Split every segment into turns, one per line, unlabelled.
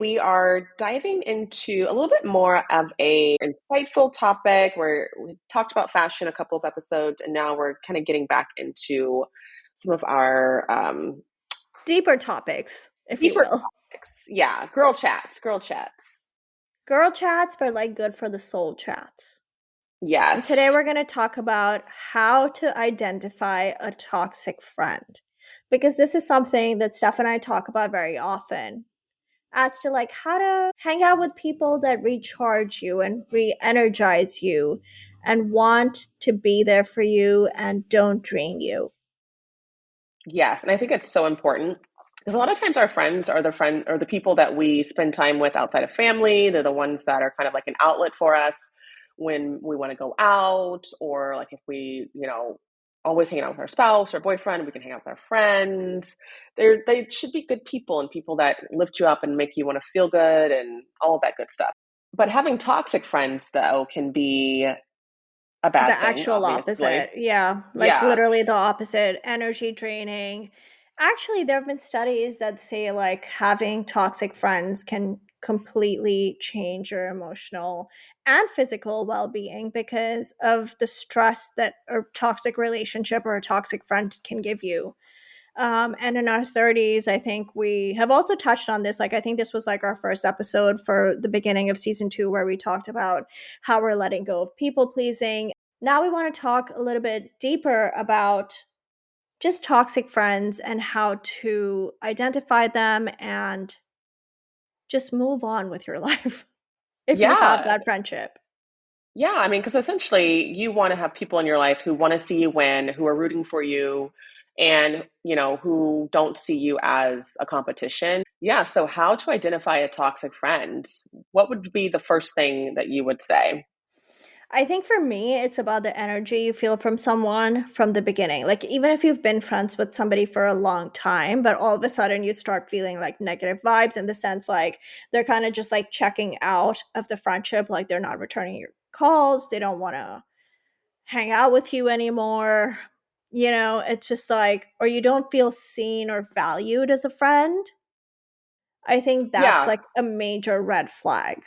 We are diving into a little bit more of a insightful topic where we talked about fashion a couple of episodes, and now we're kind of getting back into some of our
Deeper topics, if you
deeper
will.
topics. Yeah, girl chats, girl chats.
Girl chats, but like good for the soul chats. And today
Yes.
we're going to talk about how to identify a toxic friend. Because this is something that Steph and I talk about very often as to like how to hang out with people that recharge you and re-energize you and want to be there for you and don't drain you.
Yes, and I think it's so important because a lot of times our friends are the friend or the people that we spend time with outside of family. They're the ones that are kind of like an outlet for us when we want to go out, or like if we, always hanging out with our spouse or boyfriend, we can hang out with our friends. They should be good people and people that lift you up and make you want to feel good and all of that good stuff. But having toxic friends though can be a
The
bad thing,
actual
obviously.
opposite. Yeah. Like
Yeah.
literally the opposite. Energy draining. Actually, there have been studies that say like having toxic friends can completely change your emotional and physical well being because of the stress that a toxic relationship or a toxic friend can give you. And in our 30s, I think we have also touched on this. Like, I think this was like our first episode for the beginning of season 2, where we talked about how we're letting go of people pleasing. Now we want to talk a little bit deeper about just toxic friends and how to identify them and just move on with your life if you have
Yeah.
that friendship.
Yeah, I mean, because essentially you want to have people in your life who want to see you win, who are rooting for you, and, who don't see you as a competition. Yeah, so how to identify a toxic friend? What would be the first thing that you would say?
I think for me, it's about the energy you feel from someone from the beginning. Like, even if you've been friends with somebody for a long time, but all of a sudden you start feeling like negative vibes in the sense like they're kind of just like checking out of the friendship, like they're not returning your calls, they don't want to hang out with you anymore. It's just like, or you don't feel seen or valued as a friend. I think that's
Yeah,
like a major red flag.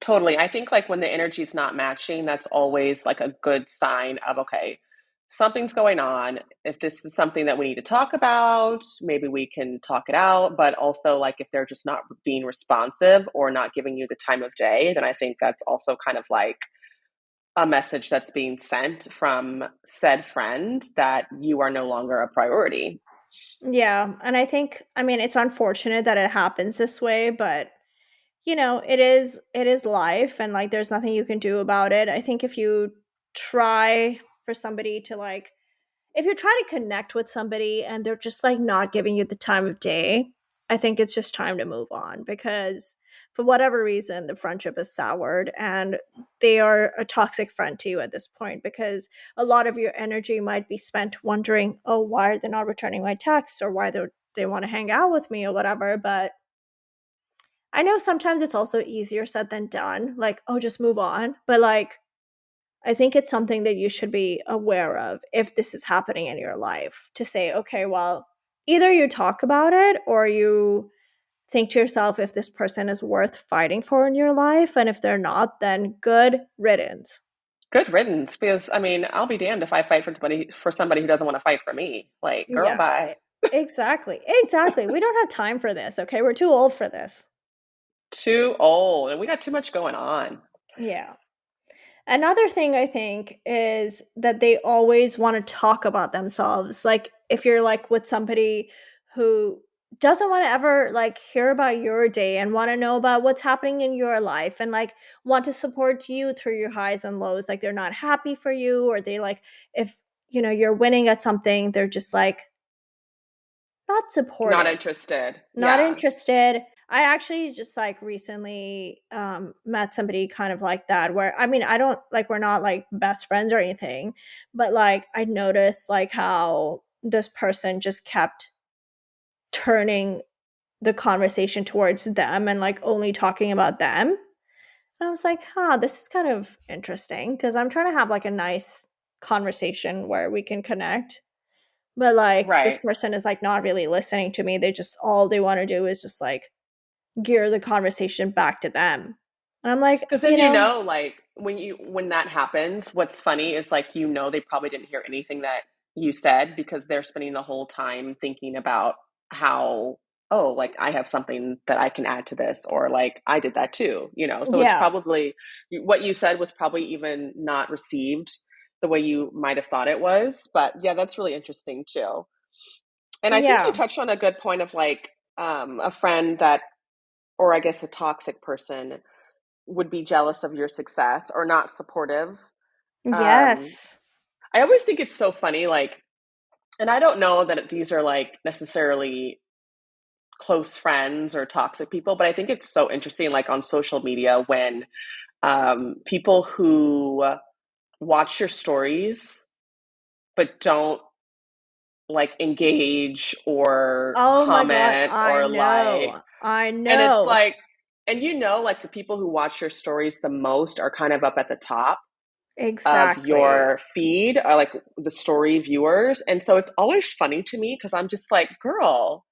totally. I think like when the energy's not matching, that's always like a good sign of, okay, something's going on. If this is something that we need to talk about, maybe we can talk it out. But also, like, if they're just not being responsive or not giving you the time of day, then I think that's also kind of like a message that's being sent from said friend that you are no longer a priority.
Yeah, and I mean, it's unfortunate that it happens this way, but it is life and like there's nothing you can do about it. I think if you try for somebody to like if you try to connect with somebody and they're just like not giving you the time of day, I think it's just time to move on because for whatever reason the friendship is soured and they are a toxic friend to you at this point because a lot of your energy might be spent wondering, oh, why are they not returning my texts or why they want to hang out with me or whatever. But I know sometimes it's also easier said than done, like, oh, just move on. But like, I think it's something that you should be aware of if this is happening in your life to say, okay, well, either you talk about it or you think to yourself if this person is worth fighting for in your life. And if they're not, then good riddance.
Good riddance, because I mean, I'll be damned if I fight for somebody who doesn't want to fight for me. Like, girl,
Yeah,
bye.
exactly. Exactly. We don't have time for this. Okay. We're too old for this.
Too old, and we got too much going on.
Yeah. Another thing I think is that they always want to talk about themselves. Like if you're like with somebody who doesn't want to ever like hear about your day and want to know about what's happening in your life and like want to support you through your highs and lows, like they're not happy for you or they like if you're winning at something, they're just like not
Not
supportive,
interested.
not
Yeah.
interested. I actually just like recently met somebody kind of like that where I mean I don't like we're not like best friends or anything, but like I noticed like how this person just kept turning the conversation towards them and like only talking about them. And I was like, huh, this is kind of interesting because I'm trying to have like a nice conversation where we can connect. But like this
Right.
person is like not really listening to me. They just all they want to do is just like gear the conversation back to them. And I'm like,
Because then, like when that happens, what's funny is like, they probably didn't hear anything that you said because they're spending the whole time thinking about how, oh, like I have something that I can add to this, or like I did that too. So it's
yeah,
probably what you said was probably even not received the way you might have thought it was. But yeah, that's really interesting too. And I think you
yeah,
touched on a good point of like a friend that, or I guess a toxic person would be jealous of your success or not supportive. Um,
yes.
I always think it's so funny, like, and I don't know that these are like necessarily close friends or toxic people, but I think it's so interesting, like on social media, when people who watch your stories but don't like engage or
Oh my God,
comment
I
or like,
know. I
and it's
know.
like, and like the people who watch your stories the most are kind of up at the top of
Exactly.
your feed, are like the story viewers. And so it's always funny to me because I'm just like, girl,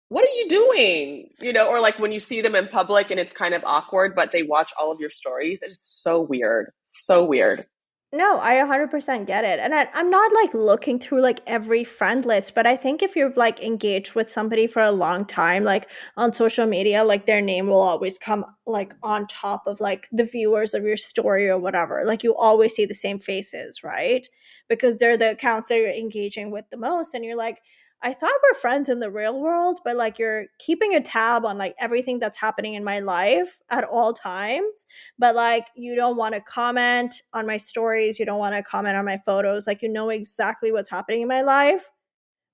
what are you doing? Or like when you see them in public and it's kind of awkward, but they watch all of your stories. It's so weird. So weird.
No, I 100% get it. And I'm not like looking through like every friend list, but I think if you've like engaged with somebody for a long time, like on social media, like their name will always come like on top of like the viewers of your story or whatever. Like you always see the same faces, right? Because they're the accounts that you're engaging with the most. And you're like, I thought we're friends in the real world, but like you're keeping a tab on like everything that's happening in my life at all times, but like you don't want to comment on my stories, you don't want to comment on my photos, like you know exactly what's happening in my life,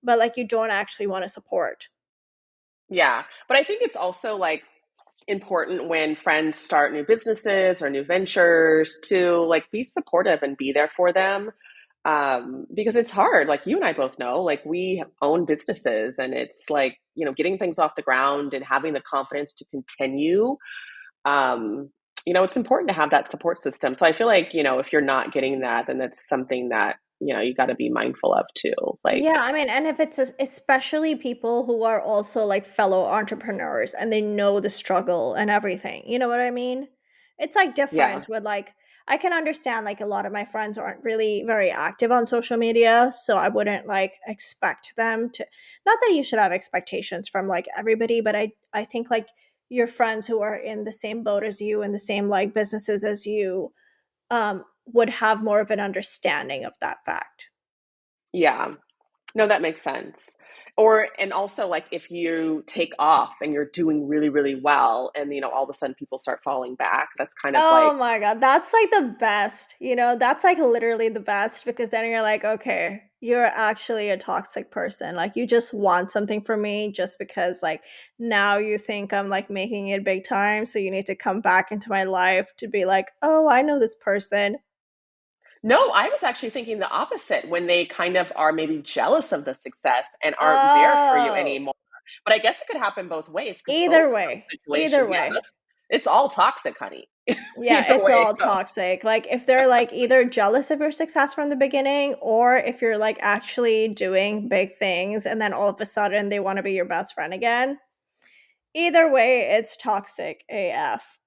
but like you don't actually want to support.
Yeah. But I think it's also like important when friends start new businesses or new ventures to like be supportive and be there for them. Because it's hard. Like you and I both know, like we own businesses and it's like, getting things off the ground and having the confidence to continue. Um, it's important to have that support system. So I feel like, if you're not getting that, then that's something that, you got to be mindful of too. Like,
Yeah, I mean, and if it's especially people who are also like fellow entrepreneurs and they know the struggle and everything, you know what I mean? It's like
yeah.
different with like, I can understand like a lot of my friends aren't really very active on social media, so I wouldn't like expect them to, not that you should have expectations from like everybody, but I think like your friends who are in the same boat as you and the same like businesses as you would have more of an understanding of that fact.
Yeah. No, that makes sense. And also like if you take off and you're doing really, really well and all of a sudden people start falling back, that's kind of
Oh
like,
my god, that's like the best. You know, that's like literally the best because then you're like, okay, you're actually a toxic person. Like you just want something from me just because like now you think I'm like making it big time, so you need to come back into my life to be like, "Oh, I know this person."
no, I was actually thinking the opposite when they kind of are maybe jealous of the success and aren't there for you
Oh,
anymore. But I guess it could happen both ways because both
either
of
way.
those
Either
situations, yeah,
way.
it's all toxic, honey.
Yeah,
Either
it's
way
all
it goes.
toxic. Like if they're like either jealous of your success from the beginning or if you're like actually doing big things and then all of a sudden they want to be your best friend again. Either way, it's toxic AF.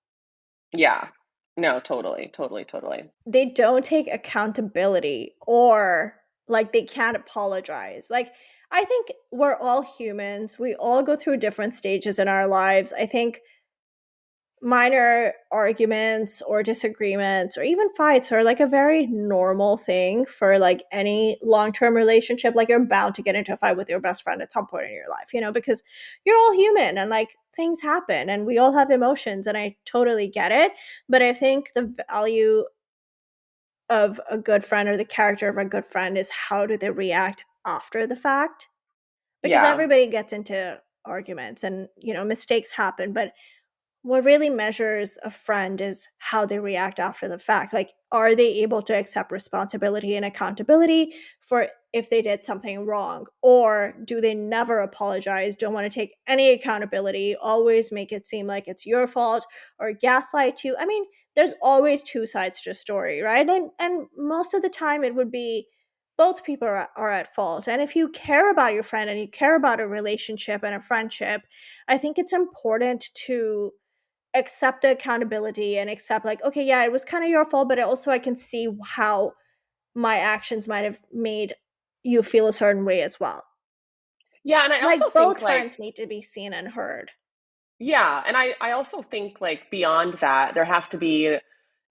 Yeah. No, totally, totally, totally.
They don't take accountability or like they can't apologize. Like I think we're all humans. We all go through different stages in our lives. I think minor arguments or disagreements or even fights are like a very normal thing for like any long-term relationship. Like you're bound to get into a fight with your best friend at some point in your life, you know, because you're all human and like things happen and we all have emotions and I totally get it. But I think the value of a good friend or the character of a good friend is how do they react after the fact, because
Yeah.
everybody gets into arguments and you know mistakes happen, but what really measures a friend is how they react after the fact. Like, are they able to accept responsibility and accountability for if they did something wrong? Or do they never apologize, don't want to take any accountability, always make it seem like it's your fault or gaslight you? I mean, there's always two sides to a story, right? And most of the time it would be both people are at fault. And if you care about your friend and you care about a relationship and a friendship, I think it's important to accept the accountability and accept, like, okay, yeah, it was kind of your fault, but also I can see how my actions might have made you feel a certain way as well.
Yeah, and I also
Like
think
both
like
friends need to be seen and heard.
yeah, and I also think like beyond that, there has to be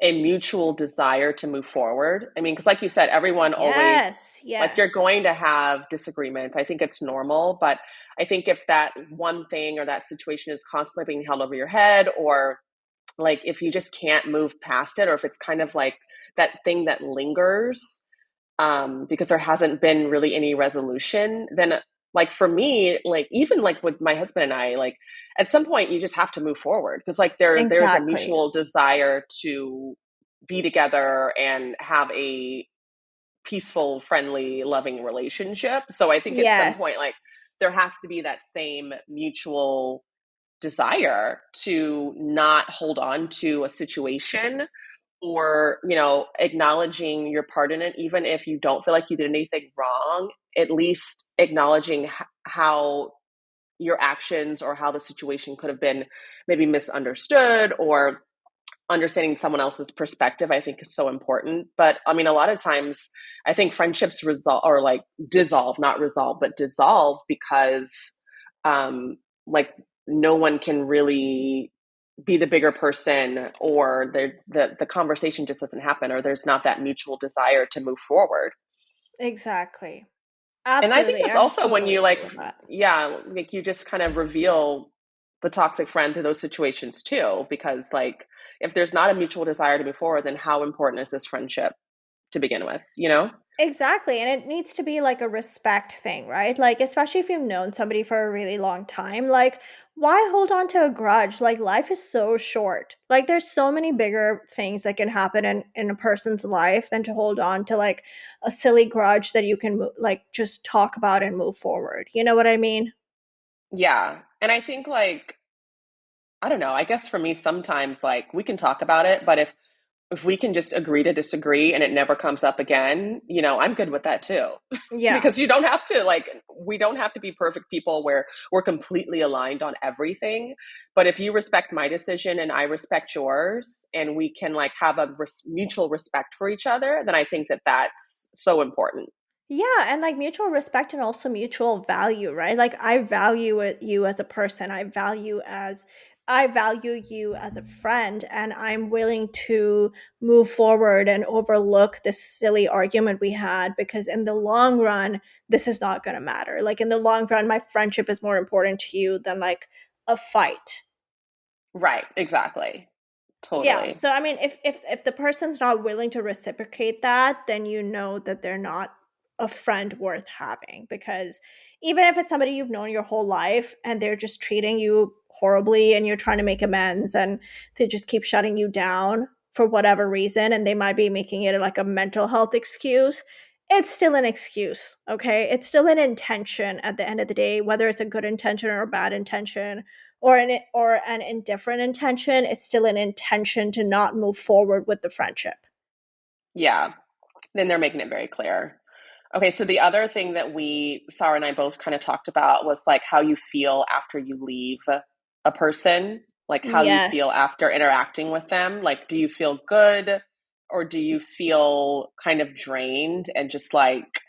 a mutual desire to move forward. I mean, because like you said, everyone always
Yes,
like you're
yes.
going to have disagreements. I think it's normal, but I think if that one thing or that situation is constantly being held over your head, or like if you just can't move past it, or if it's kind of like that thing that lingers, because there hasn't been really any resolution, then like for me, like even like with my husband and I, like at some point you just have to move forward because like there's a
Exactly.
mutual desire to be together and have a peaceful, friendly, loving relationship. So I think at some point,
Yes.
like there has to be that same mutual desire to not hold on to a situation, or acknowledging your part in it, even if you don't feel like you did anything wrong, at least acknowledging how your actions or how the situation could have been maybe misunderstood, or understanding someone else's perspective, I think is so important. But I mean, a lot of times I think friendships resolve, or like dissolve, not resolve, but dissolve, because like no one can really be the bigger person, or the conversation just doesn't happen, or there's not that mutual desire to move forward.
Exactly.
And I think
Absolutely.
that's
I
also when
totally
you
agree
like,
with that.
yeah, like you just kind of reveal the toxic friend to those situations too, because like if there's not a mutual desire to move forward, then how important is this friendship to begin with, you know?
Exactly. And it needs to be like a respect thing, right? Like, especially if you've known somebody for a really long time, like, why hold on to a grudge? Like, life is so short. Like, there's so many bigger things that can happen in a person's life than to hold on to like a silly grudge that you can like just talk about and move forward. You know what I mean?
Yeah. And I think like, I don't know, I guess for me sometimes like we can talk about it, but if we can just agree to disagree and it never comes up again, I'm good with that too.
Yeah.
Because you don't have to like we don't have to be perfect people where we're completely aligned on everything. But if you respect my decision and I respect yours, and we can like have a mutual respect for each other, then I think that that's so important.
Yeah, and like mutual respect and also mutual value, right? Like I value you as a person. I value you as a friend, and I'm willing to move forward and overlook this silly argument we had, because in the long run this is not going to matter. Like in the long run my friendship is more important to you than like a fight.
Right, exactly.
Yeah,
Totally.
so I mean, if the person's not willing to reciprocate that, then you know that they're not a friend worth having. Because even if it's somebody you've known your whole life and they're just treating you horribly and you're trying to make amends and they just keep shutting you down for whatever reason, and they might be making it like a mental health excuse, it's still an excuse, okay? It's still an intention at the end of the day, whether it's a good intention or a bad intention or an indifferent intention. It's still an intention to not move forward with the friendship.
Yeah. Then they're making it very clear. Okay, so the other thing that Sarah and I both kind of talked about was like how you feel after you leave a person, like how you feel
Yes.
after interacting with them. Like, do you feel good, or do you feel kind of drained and just like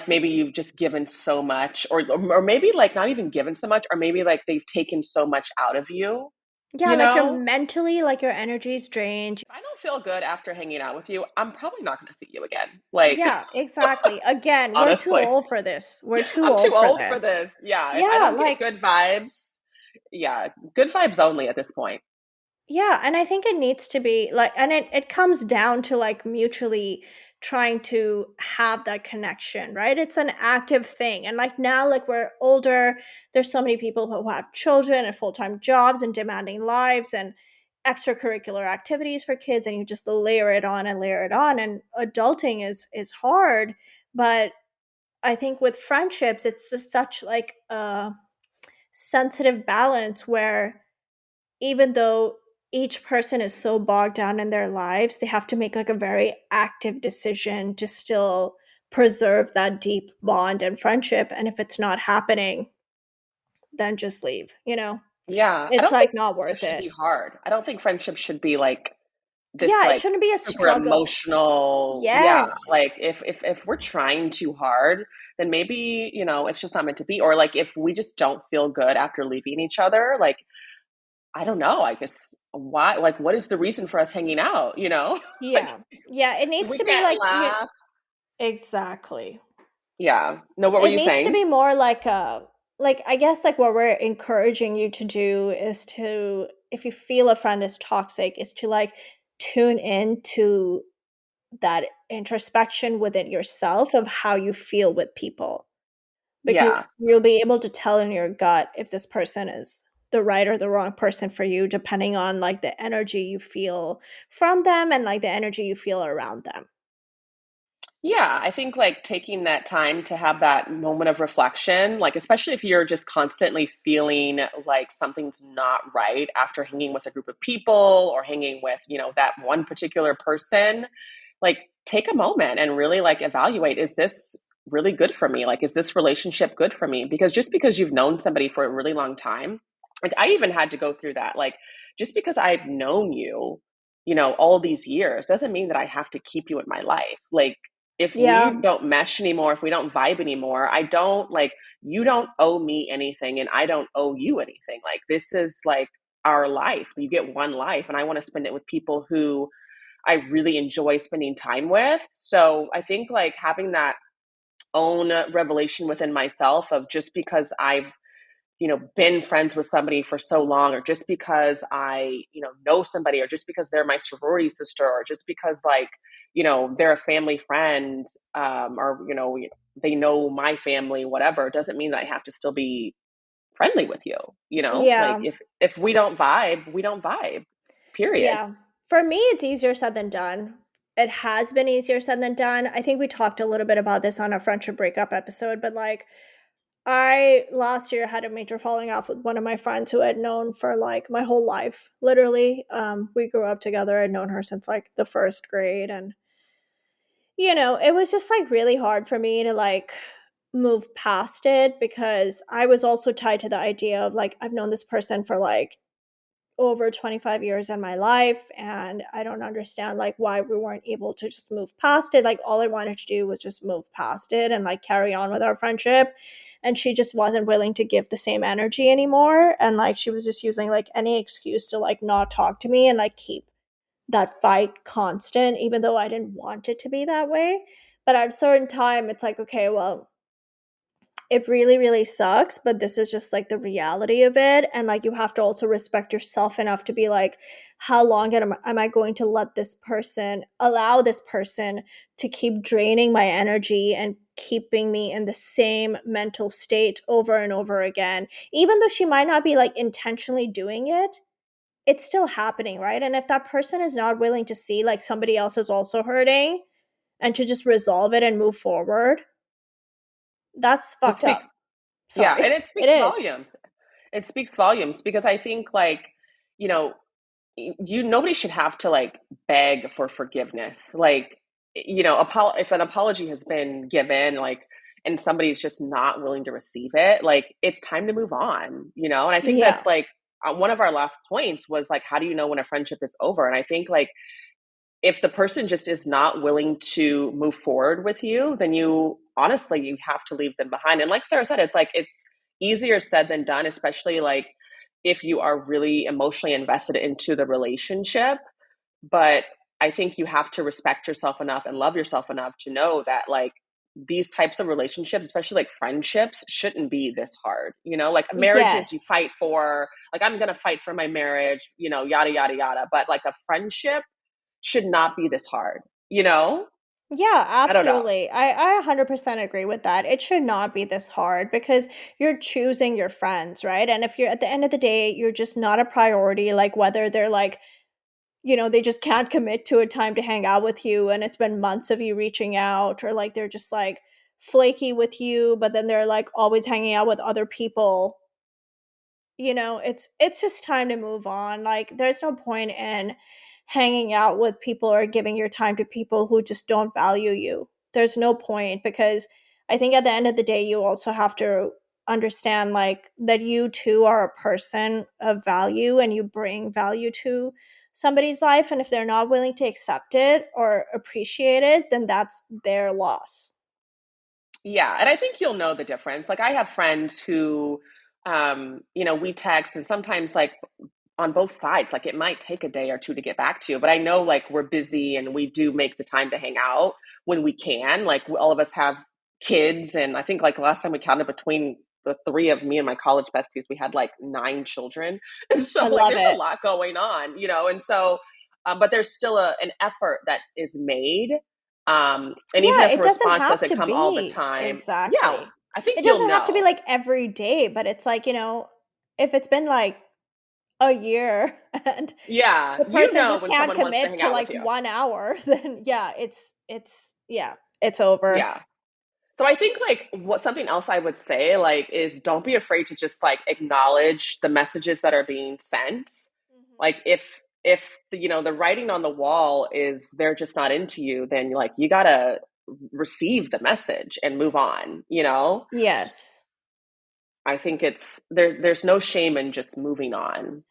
maybe you've just given so much, or maybe like not even given so much, or maybe like they've taken so much out of you,
Yeah,
you
like you're
know?
mentally, like your energy's drained.
If I don't feel good after hanging out with you, I'm probably not going to see you again. Like,
Yeah, exactly. Again, we're too
honestly.
old for this. We're too
I'm too
old for
old for
this.
this. Yeah, if I
Yeah,
don't get
like
good vibes, yeah, good vibes only at this point.
yeah, and I think it needs to be like, and it comes down to like mutually trying to have that connection, right? It's an active thing. And like now, like we're older, there's so many people who have children and full-time jobs and demanding lives and extracurricular activities for kids, and you just layer it on and layer it on. And adulting is hard, but I think with friendships, it's just such like a sensitive balance where even though each person is so bogged down in their lives, they have to make like a very active decision to still preserve that deep bond and friendship. And if it's not happening, then just leave, you know?
Yeah, I
It's
don't think
like not
friendship
worth
should be
it.
hard. I don't think friendship should be like this
Yeah, it
like
shouldn't be a
super
struggle.
emotional. Yeah,
Yes.
like if we're trying too hard, then maybe, it's just not meant to be. Or like if we just don't feel good after leaving each other, like I don't know, I guess why like what is the reason for us hanging out, you know? Like
Yeah. Yeah, it
if
needs
we
to be
can't
like you
laugh.
exactly.
Yeah. No, what were
It
you
needs to
saying?
be more like I guess like what we're encouraging you to do is to, if you feel a friend is toxic, is to like tune in to that introspection within yourself of how you feel with people, because
Yeah.
you'll be able to tell in your gut if this person is the right or the wrong person for you, depending on like the energy you feel from them and like the energy you feel around them.
Yeah, I think like taking that time to have that moment of reflection, like especially if you're just constantly feeling like something's not right after hanging with a group of people or hanging with, that one particular person, like take a moment and really like evaluate, is this really good for me? Like is this relationship good for me? Because just because you've known somebody for a really long time, like I even had to go through that. Like just because I've known you, all these years doesn't mean that I have to keep you in my life. Like if we
Yeah.
don't mesh anymore, if we don't vibe anymore, I don't like, you don't owe me anything and I don't owe you anything. Like this is like our life. You get one life and I want to spend it with people who I really enjoy spending time with. So I think like having that own revelation within myself of just because I've been friends with somebody for so long, or just because I know somebody, or just because they're my sorority sister, or just because like they're a family friend, or they know my family, whatever, doesn't mean that I have to still be friendly with you. Like
Yeah.
if we don't vibe, we don't vibe, period.
Yeah. For me, it's easier said than done. It has been easier said than done. I think we talked a little bit about this on our friendship breakup episode, but like I last year had a major falling off with one of my friends who I'd known for like my whole life. Literally, we grew up together. I'd known her since like the first grade, and it was just like really hard for me to like move past it because I was also tied to the idea of like I've known this person for like over 25 years in my life, and I don't understand like why we weren't able to just move past it. Like all I wanted to do was just move past it and like carry on with our friendship, and she just wasn't willing to give the same energy anymore, and like she was just using like any excuse to like not talk to me and like keep that fight constant, even though I didn't want it to be that way. But at a certain time it's like, okay, well, it really, really sucks, but this is just like the reality of it. And like, you have to also respect yourself enough to be like, how long am I going to allow this person to keep draining my energy and keeping me in the same mental state over and over again? Even though she might not be like intentionally doing it, it's still happening, right? And if that person is not willing to see like somebody else is also hurting and to just resolve it and move forward, that's
It
fucked
speaks,
up.
yeah,
Sorry.
and it
It
speaks
is.
volumes. It speaks volumes because I think like, you know, nobody should have to like beg for forgiveness. Like, if an apology has been given, like, and somebody's just not willing to receive it, like, it's time to move on, And I think
Yeah.
that's like one of our last points was like, how do you know when a friendship is over? And I think like if the person just is not willing to move forward with you, then you have to leave them behind. And like Sarah said, it's like it's easier said than done, especially like if you are really emotionally invested into the relationship. But I think you have to respect yourself enough and love yourself enough to know that like these types of relationships, especially like friendships, shouldn't be this hard. Like marriages you
Yes.
fight for, like I'm gonna fight for my marriage, yada yada yada. But like a friendship should not be this hard, you know?
Yeah,
I don't know.
absolutely. I 100% agree with that. It should not be this hard because you're choosing your friends, right? And if you're at the end of the day, you're just not a priority, like whether they're like, they just can't commit to a time to hang out with you and it's been months of you reaching out, or like they're just like flaky with you, but then they're like always hanging out with other people. it's just time to move on. Like there's no point in hanging out with people or giving your time to people who just don't value you. There's no point, because I think at the end of the day you also have to understand like that you too are a person of value and you bring value to somebody's life, and if they're not willing to accept it or appreciate it, then that's their loss.
Yeah, and I think you'll know the difference. Like I have friends who, we text, and sometimes like on both sides, like it might take a day or two to get back to you, but I know like we're busy and we do make the time to hang out when we can. Like all of us have kids, and I think like last time we counted between the three of me and my college besties, we had like 9 children, and so
I
like
love
there's a
it.
lot going on, and so, but there's still an effort that is made, and even
Yeah,
if a
it doesn't
response
have
doesn't
to
come all the
be
time, yeah,
exactly.
I think
It
you'll
doesn't have to be
know.
like every day, but it's like, if it's been like a year and
Yeah,
the
you
person
know
just
when
can't
someone wants to
commit
hang
to
out with
like
you.
1 hour, then yeah, it's over.
Yeah. So I think like what something else I would say like is don't be afraid to just like acknowledge the messages that are being sent. Like if the writing on the wall is they're just not into you, then like you got to receive the message and move on.
Yes.
I think there's no shame in just moving on,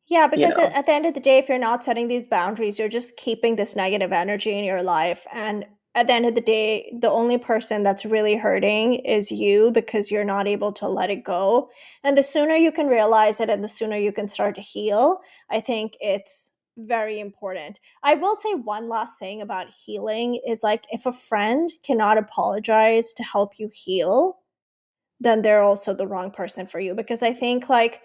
Yeah,
you
because
know.
at the end of the day, if you're not setting these boundaries, you're just keeping this negative energy in your life. And at the end of the day, the only person that's really hurting is you, because you're not able to let it go. And the sooner you can realize it and the sooner you can start to heal, I think it's very important. I will say one last thing about healing is like if a friend cannot apologize to help you heal, then they're also the wrong person for you. Because I think like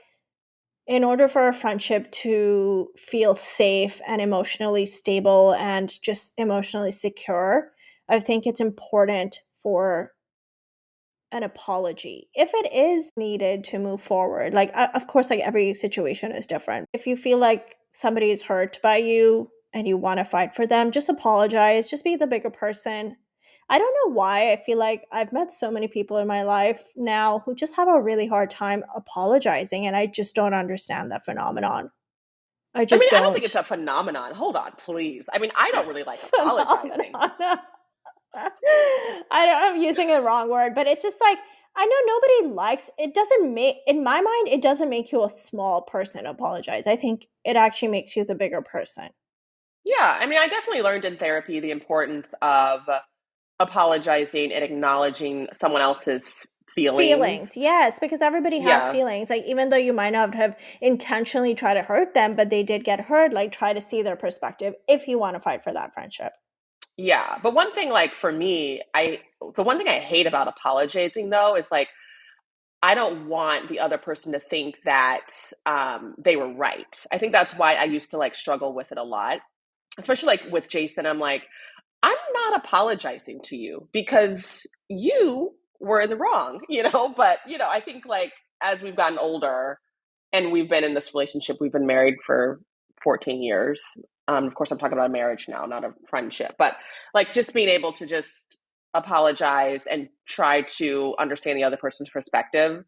in order for a friendship to feel safe and emotionally stable and just emotionally secure, I think it's important for an apology if it is needed to move forward. Like, of course, like every situation is different. If you feel like somebody is hurt by you and you want to fight for them, just apologize, just be the bigger person. I don't know why. I feel like I've met so many people in my life now who just have a really hard time apologizing, and I just don't understand that phenomenon. I
I mean,
just
I don't think
don't.
it's a phenomenon. Hold on, please. I mean, I don't really like apologizing.
Phenomenon. I'm using a wrong word, but it's just like I know nobody likes it. Doesn't make in my mind it doesn't make you a small person apologize. I think it actually makes you the bigger person.
Yeah, I mean, I definitely learned in therapy the importance of apologizing and acknowledging someone else's feelings.
Feelings, yes, because everybody has
Yeah.
feelings. Like even though you might not have intentionally tried to hurt them, but they did get hurt. Like try to see their perspective if you want to fight for that friendship.
Yeah. But one thing, like for me, the one thing I hate about apologizing though is like, I don't want the other person to think that they were right. I think that's why I used to like struggle with it a lot, especially like with Jason. I'm like, I'm not apologizing to you because you were in the wrong. But, I think like as we've gotten older and we've been in this relationship, we've been married for 14 years. Of course, I'm talking about a marriage now, not a friendship, but like just being able to just apologize and try to understand the other person's perspective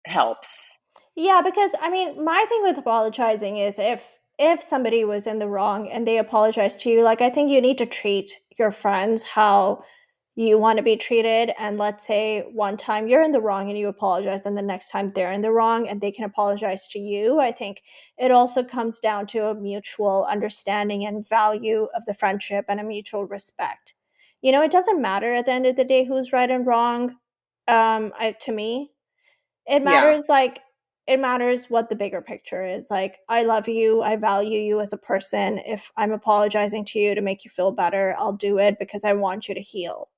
helps.
Yeah, because I mean, my thing with apologizing is if somebody was in the wrong and they apologize to you, like I think you need to treat your friends how you want to be treated. And let's say one time you're in the wrong and you apologize, and the next time they're in the wrong and they can apologize to you. I think it also comes down to a mutual understanding and value of the friendship and a mutual respect. It doesn't matter at the end of the day who's right and wrong. To me, it
Yeah.
matters like it matters what the bigger picture is. Like I love you, I value you as a person. If I'm apologizing to you to make you feel better, I'll do it because I want you to heal.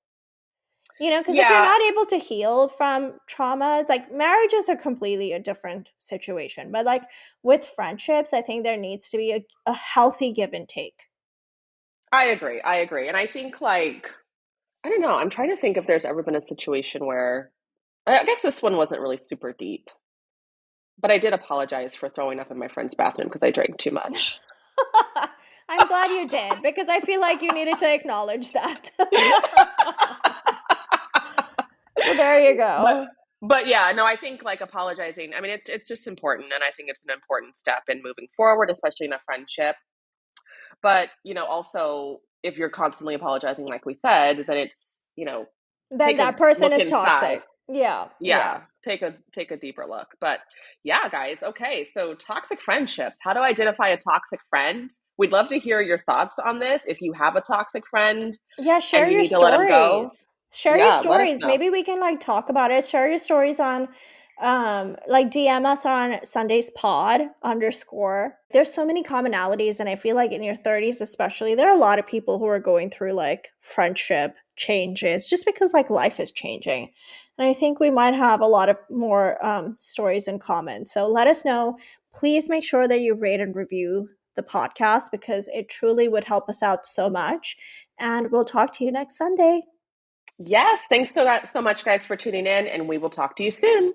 Because if you're
Yeah.
not able to heal from trauma, it's like marriages are completely a different situation. But like with friendships, I think there needs to be a healthy give and take.
I agree. I agree. And I think like, I don't know, I'm trying to think if there's ever been a situation where I guess this one wasn't really super deep, but I did apologize for throwing up in my friend's bathroom because I drank too much.
I'm glad you did, because I feel like you needed to acknowledge that. So there you
but
go.
But yeah, no, I think like apologizing, I mean, it's just important. And I think it's an important step in moving forward, especially in a friendship. But, also if you're constantly apologizing, like we said, then it's,
Then
take a
that person
look
is
inside.
toxic. Yeah, yeah.
Yeah, take a deeper look. But yeah, guys, okay. So toxic friendships. How to identify a toxic friend? We'd love to hear your thoughts on this. If you have a toxic friend
Yeah,
and
share
you
your
need to let them go,
stories. Share your
yeah, let us
stories.
know.
Maybe we can like talk about it. Share your stories on like DM us on Sundays pod underscore. There's so many commonalities, and I feel like in your 30s especially, there are a lot of people who are going through like friendship changes just because like life is changing. And I think we might have a lot of more stories in common. So let us know. Please make sure that you rate and review the podcast because it truly would help us out so much, and we'll talk to you next Sunday.
Yes, thanks so much, guys, for tuning in, and we will talk to you soon.